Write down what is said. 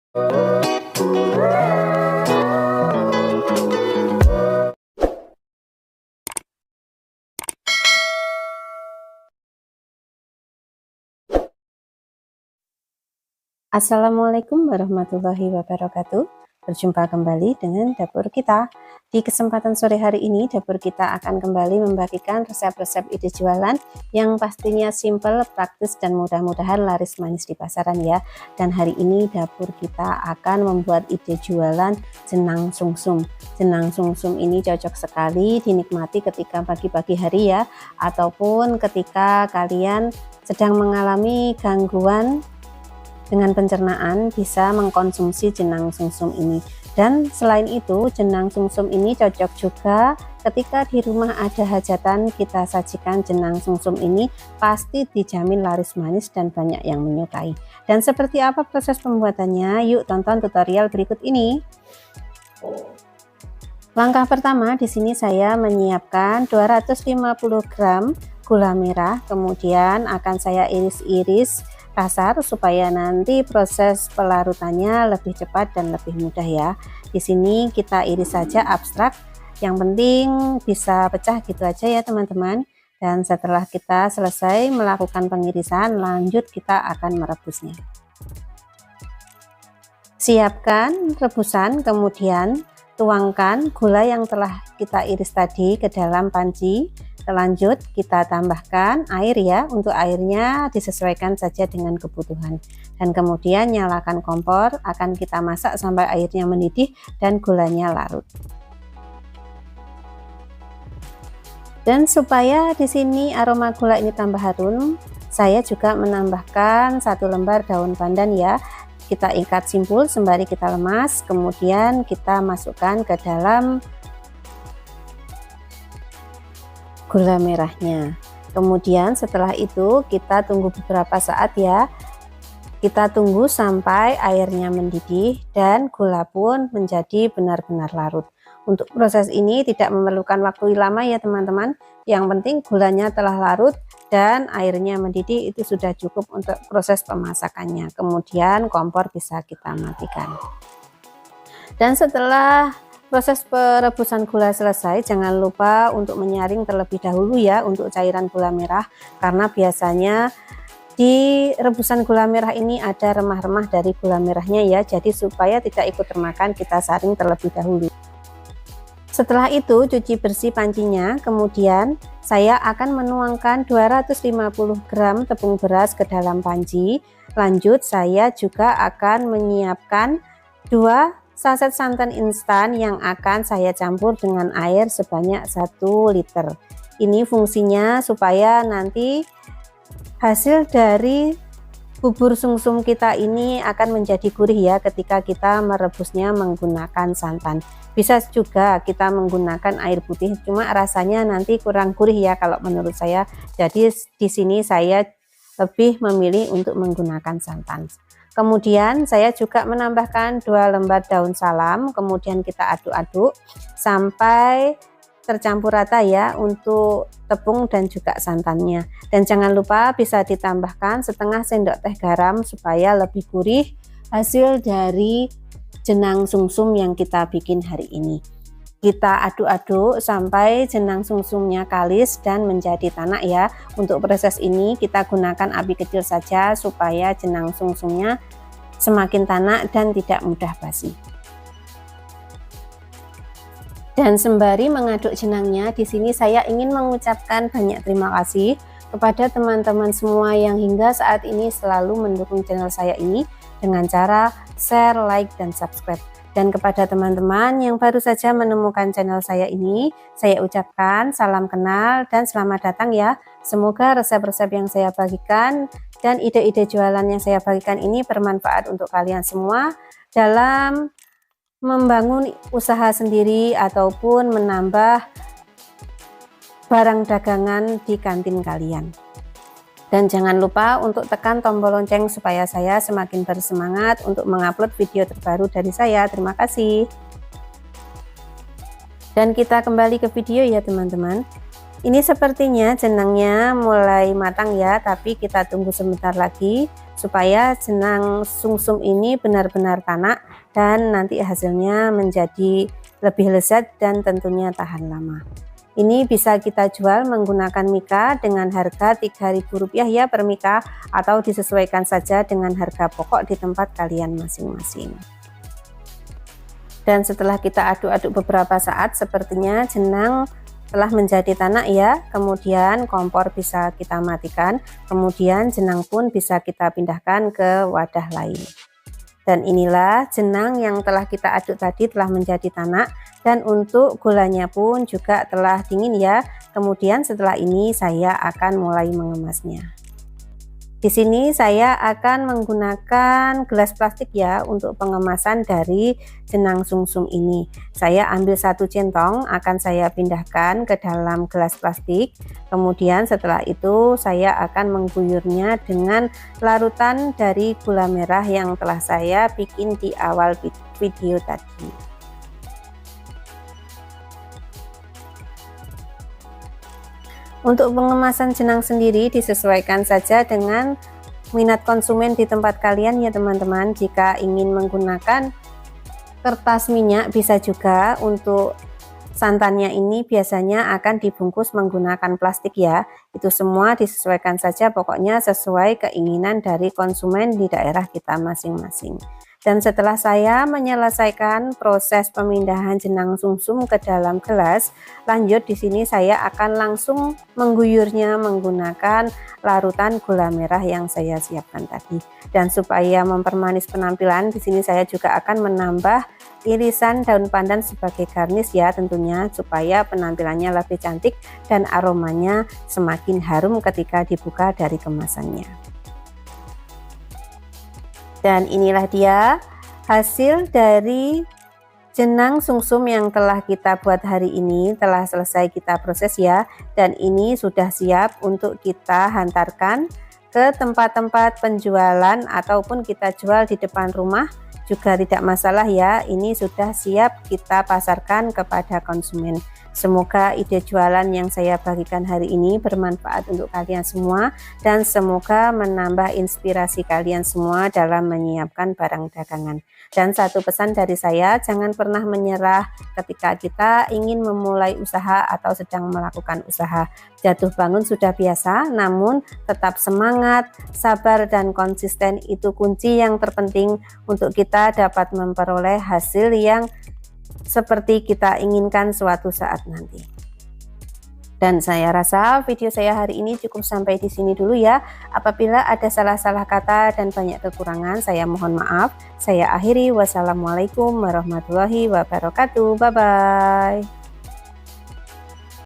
Assalamualaikum warahmatullahi wabarakatuh. Berjumpa kembali dengan dapur kita. Di kesempatan sore hari ini, dapur kita akan kembali membagikan resep-resep ide jualan yang pastinya simple, praktis, dan mudah-mudahan laris manis di pasaran ya. Dan hari ini dapur kita akan membuat ide jualan jenang sungsum. Jenang sungsum ini cocok sekali dinikmati ketika pagi-pagi hari ya, ataupun ketika kalian sedang mengalami gangguan dengan pencernaan, bisa mengkonsumsi jenang sungsum ini. Dan selain itu, jenang sungsum ini cocok juga ketika di rumah ada hajatan, kita sajikan jenang sungsum ini, pasti dijamin laris manis dan banyak yang menyukai. Dan seperti apa proses pembuatannya? Yuk tonton tutorial berikut ini. Langkah pertama, di sini saya menyiapkan 250 gram gula merah, kemudian akan saya iris-iris kasar supaya nanti proses pelarutannya lebih cepat dan lebih mudah ya. Di sini kita iris saja abstrak, yang penting bisa pecah gitu aja ya teman-teman. Dan setelah kita selesai melakukan pengirisan, lanjut kita akan merebusnya. Siapkan rebusan, kemudian tuangkan gula yang telah kita iris tadi ke dalam panci. Lanjut kita tambahkan air ya, untuk airnya disesuaikan saja dengan kebutuhan, dan kemudian nyalakan kompor, akan kita masak sampai airnya mendidih dan gulanya larut. Dan supaya di sini aroma gula ini tambah harum, saya juga menambahkan 1 lembar daun pandan ya. Kita ikat simpul sembari kita lemas, kemudian kita masukkan ke dalam gula merahnya. Kemudian setelah itu kita tunggu beberapa saat ya. Kita tunggu sampai airnya mendidih dan gula pun menjadi benar-benar larut. Untuk proses ini tidak memerlukan waktu lama ya teman-teman. Yang penting gulanya telah larut dan airnya mendidih, itu sudah cukup untuk proses pemasakannya. Kemudian kompor bisa kita matikan. Dan setelah proses perebusan gula selesai, jangan lupa untuk menyaring terlebih dahulu ya untuk cairan gula merah, karena biasanya di rebusan gula merah ini ada remah-remah dari gula merahnya ya, jadi supaya tidak ikut termakan kita saring terlebih dahulu. Setelah itu cuci bersih pancinya, kemudian saya akan menuangkan 250 gram tepung beras ke dalam panci. Lanjut saya juga akan menyiapkan 2 saset santan instan yang akan saya campur dengan air sebanyak 1 liter. Ini fungsinya supaya nanti hasil dari bubur sungsum kita ini akan menjadi gurih ya ketika kita merebusnya menggunakan santan. Bisa juga kita menggunakan air putih, cuma rasanya nanti kurang gurih ya kalau menurut saya. Jadi di sini saya lebih memilih untuk menggunakan santan. Kemudian saya juga menambahkan 2 lembar daun salam, kemudian kita aduk-aduk sampai tercampur rata ya untuk tepung dan juga santannya. Dan jangan lupa bisa ditambahkan setengah sendok teh garam supaya lebih gurih hasil dari jenang sungsum yang kita bikin hari ini. Kita aduk-aduk sampai jenang sungsumnya kalis dan menjadi tanak ya. Untuk proses ini kita gunakan api kecil saja supaya jenang sungsumnya semakin tanak dan tidak mudah basi. Dan sembari mengaduk jenangnya, di sini saya ingin mengucapkan banyak terima kasih kepada teman-teman semua yang hingga saat ini selalu mendukung channel saya ini dengan cara share, like, dan subscribe. Dan kepada teman-teman yang baru saja menemukan channel saya ini, saya ucapkan salam kenal dan selamat datang ya. Semoga resep-resep yang saya bagikan dan ide-ide jualan yang saya bagikan ini bermanfaat untuk kalian semua dalam membangun usaha sendiri ataupun menambah barang dagangan di kantin kalian. Dan jangan lupa untuk tekan tombol lonceng supaya saya semakin bersemangat untuk mengupload video terbaru dari saya. Terima kasih. Dan kita kembali ke video ya teman-teman. Ini sepertinya jenangnya mulai matang ya, tapi kita tunggu sebentar lagi supaya jenang sumsum ini benar-benar tanak dan nanti hasilnya menjadi lebih lezat dan tentunya tahan lama. Ini bisa kita jual menggunakan mika dengan harga Rp3.000 ya per mika, atau disesuaikan saja dengan harga pokok di tempat kalian masing-masing. Dan setelah kita aduk-aduk beberapa saat, sepertinya jenang telah menjadi tanak ya. Kemudian kompor bisa kita matikan, kemudian jenang pun bisa kita pindahkan ke wadah lain. Dan inilah jenang yang telah kita aduk tadi telah menjadi tanak, dan untuk gulanya pun juga telah dingin ya. Kemudian setelah ini saya akan mulai mengemasnya. Di sini saya akan menggunakan gelas plastik ya untuk pengemasan dari jenang sumsum ini. Saya ambil 1 centong, akan saya pindahkan ke dalam gelas plastik. Kemudian setelah itu saya akan mengguyurnya dengan larutan dari gula merah yang telah saya bikin di awal video tadi. Untuk pengemasan jenang sendiri disesuaikan saja dengan minat konsumen di tempat kalian ya teman-teman. Jika ingin menggunakan kertas minyak bisa juga. Untuk santannya ini biasanya akan dibungkus menggunakan plastik ya. Itu semua disesuaikan saja, pokoknya sesuai keinginan dari konsumen di daerah kita masing-masing. Dan setelah saya menyelesaikan proses pemindahan jenang sumsum ke dalam gelas, lanjut di sini saya akan langsung mengguyurnya menggunakan larutan gula merah yang saya siapkan tadi. Dan supaya mempermanis penampilan, di sini saya juga akan menambah irisan daun pandan sebagai garnish ya tentunya, supaya penampilannya lebih cantik dan aromanya semakin harum ketika dibuka dari kemasannya. Dan inilah dia hasil dari jenang sumsum yang telah kita buat hari ini, telah selesai kita proses ya. Dan ini sudah siap untuk kita hantarkan ke tempat-tempat penjualan ataupun kita jual di depan rumah juga tidak masalah ya. Ini sudah siap kita pasarkan kepada konsumen. Semoga ide jualan yang saya bagikan hari ini bermanfaat untuk kalian semua, dan semoga menambah inspirasi kalian semua dalam menyiapkan barang dagangan. Dan satu pesan dari saya, jangan pernah menyerah ketika kita ingin memulai usaha atau sedang melakukan usaha. Jatuh bangun sudah biasa, namun tetap semangat, sabar dan konsisten itu kunci yang terpenting untuk kita dapat memperoleh hasil yang seperti kita inginkan suatu saat nanti. Dan saya rasa video saya hari ini cukup sampai di sini dulu ya. Apabila ada salah-salah kata dan banyak kekurangan, saya mohon maaf. Saya akhiri. Wassalamualaikum warahmatullahi wabarakatuh. Bye bye.